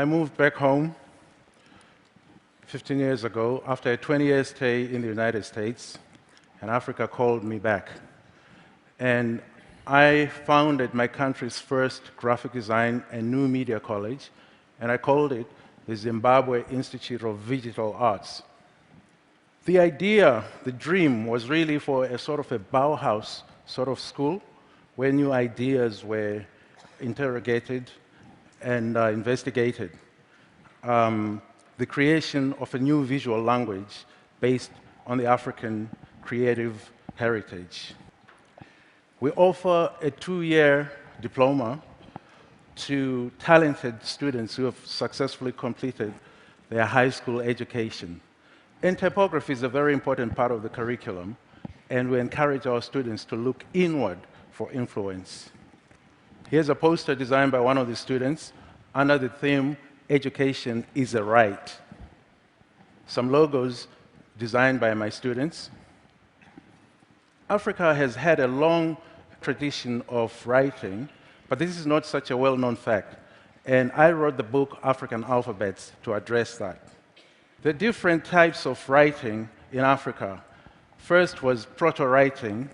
I moved back home 15 years ago after a 20-year stay in the United States, and Africa called me back. And I founded my country's first graphic design and new media college, and I called it the Zimbabwe Institute of Digital Arts. The idea, the dream, was really for a sort of a Bauhaus sort of school where new ideas were interrogated and investigated. The creation of a new visual language based on the African creative heritage. We offer a 2-year diploma to talented students who have successfully completed their high school education. And typography is a very important part of the curriculum, and we encourage our students to look inward for influence. Here's a poster designed by one of the students under the theme, "Education is a Right." Some logos designed by my students. Africa has had a long tradition of writing, but this is not such a well-known fact. And I wrote the book, African Alphabets, to address that. There are different types of writing in Africa. First was proto-writing,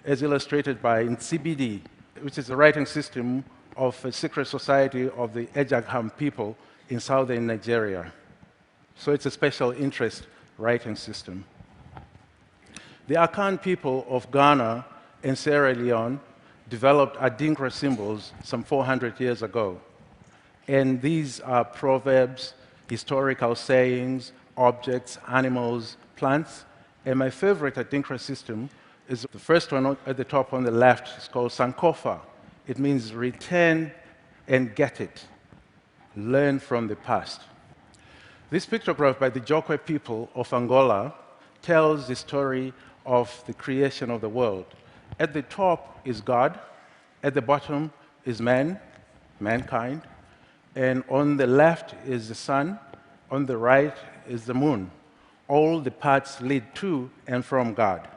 as illustrated by Nsibidi, which is a writing system of a secret society of the Ejagham people in southern Nigeria. So it's a special interest writing system. The Akan people of Ghana and Sierra Leone developed Adinkra symbols some 400 years ago. And these are proverbs, historical sayings, objects, animals, plants. And my favorite Adinkra system is the first one at the top on the left. It's called Sankofa. It means return and get it. Learn from the past. This pictograph by the Jokwe people of Angola tells the story of the creation of the world. At the top is God, at the bottom is man, mankind, and on the left is the sun, on the right is the moon. All the paths lead to and from God.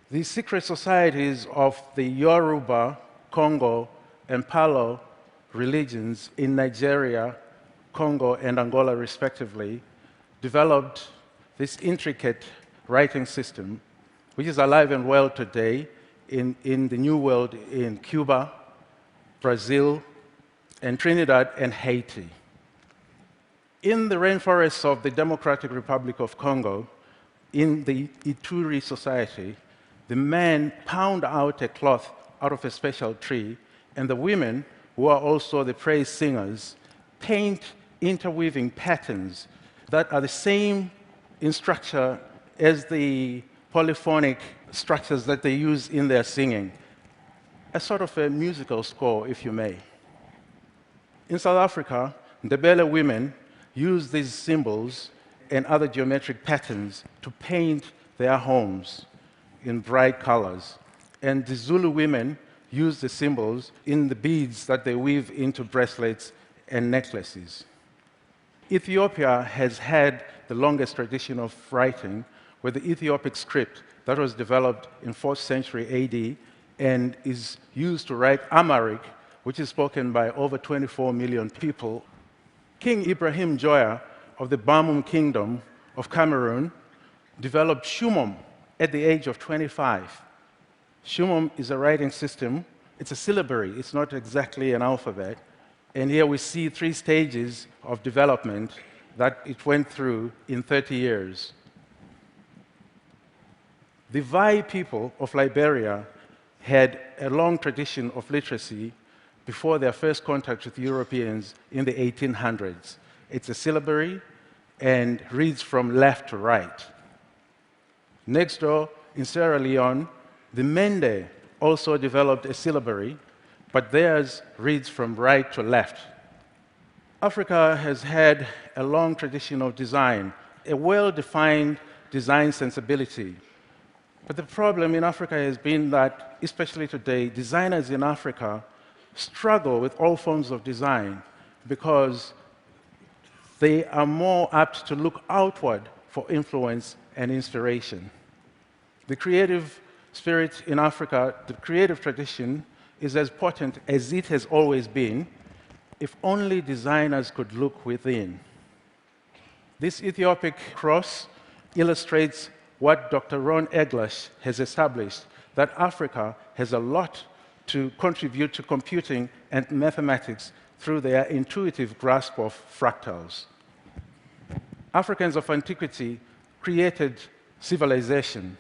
The secret societies of the Yoruba, Congo, and Palo religions in Nigeria, Congo, and Angola respectively developed this intricate writing system, which is alive and well today in the New World in Cuba, Brazil, and Trinidad and Haiti. In the rainforests of the Democratic Republic of Congo, in the Ituri society, the men pound out a cloth out of a special tree, and the women, who are also the praise singers, paint interweaving patterns that are the same in structure as the polyphonic structures that they use in their singing. A sort of a musical score, if you may. In South Africa, Ndebele women use these symbols and other geometric patterns to paint their homes in bright colors. And the Zulu women use the symbols in the beads that they weave into bracelets and necklaces. Ethiopia has had the longest tradition of writing with the Ethiopic script that was developed in 4th century AD and is used to write Amharic, which is spoken by over 24 million people. King Ibrahim Joya of the Bamum Kingdom of Cameroon developed Shumom at the age of 25. Shumom is a writing system. It's a syllabary. It's not exactly an alphabet. And here we see 3 stages of development that it went through in 30 years. The Vai people of Liberia had a long tradition of literacy before their first contact with Europeans in the 1800s. It's a syllabary and reads from left to right. Next door, in Sierra Leone, the Mende also developed a syllabary, but theirs reads from right to left. Africa has had a long tradition of design, a well-defined design sensibility. But the problem in Africa has been that, especially today, designers in Africa struggle with all forms of design because they are more apt to look outward for influence and inspiration. The creative spirit in Africa, the creative tradition, is as potent as it has always been, If only designers could look within. This Ethiopic cross illustrates what Dr. Ron Eglash has established, that Africa has a lot to contribute to computing and mathematics through their intuitive grasp of fractals. Africans of antiquity created civilization,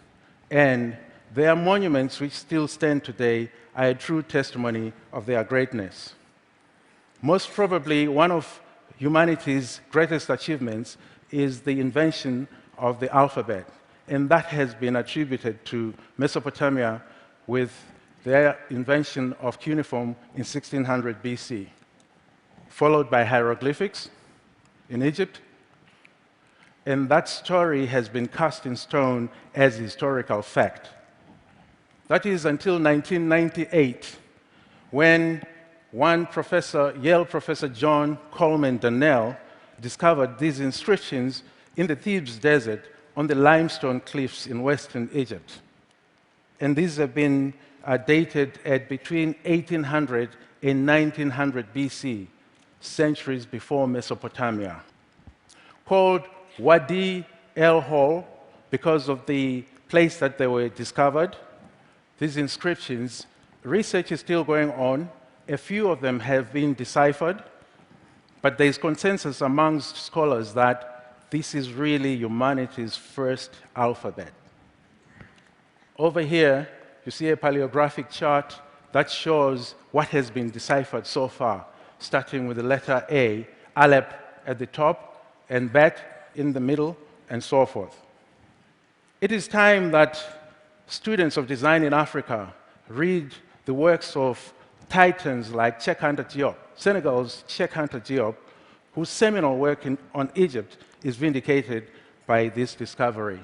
and their monuments, which still stand today, are a true testimony of their greatness. Most probably, one of humanity's greatest achievements is the invention of the alphabet, and that has been attributed to Mesopotamia with their invention of cuneiform in 1600 BC, followed by hieroglyphics in Egypt, and that story has been cast in stone as historical fact. That is until 1998, when one professor, Yale professor John Coleman Donnell, discovered these inscriptions in the Thebes desert on the limestone cliffs in western Egypt. And these have been dated at between 1800 and 1900 BC, centuries before Mesopotamia. Called Wadi El Hol because of the place that they were discovered. These inscriptions, research is still going on. A few of them have been deciphered, but there is consensus amongst scholars that this is really humanity's first alphabet. Over here, you see a paleographic chart that shows what has been deciphered so far, starting with the letter A, Aleph at the top, and Bet in the middle, and so forth. It is time that students of design in Africa read the works of titans like Cheikh Anta Diop, Senegal's Cheikh Anta Diop, whose seminal work on Egypt is vindicated by this discovery.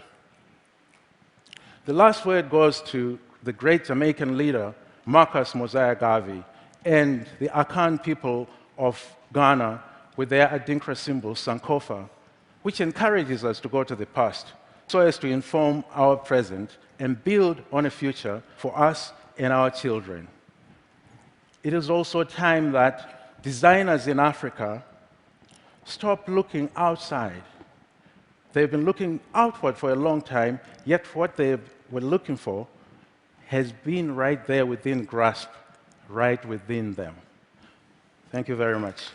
The last word goes to the great Jamaican leader, Marcus Mosiah Garvey, and the Akan people of Ghana with their Adinkra symbol, Sankofa, which encourages us to go to the past so as to inform our present and build on a future for us and our children. It is also time that designers in Africa stop looking outside. They've been looking outward for a long time, yet what they were looking for has been right there within grasp, right within them. Thank you very much.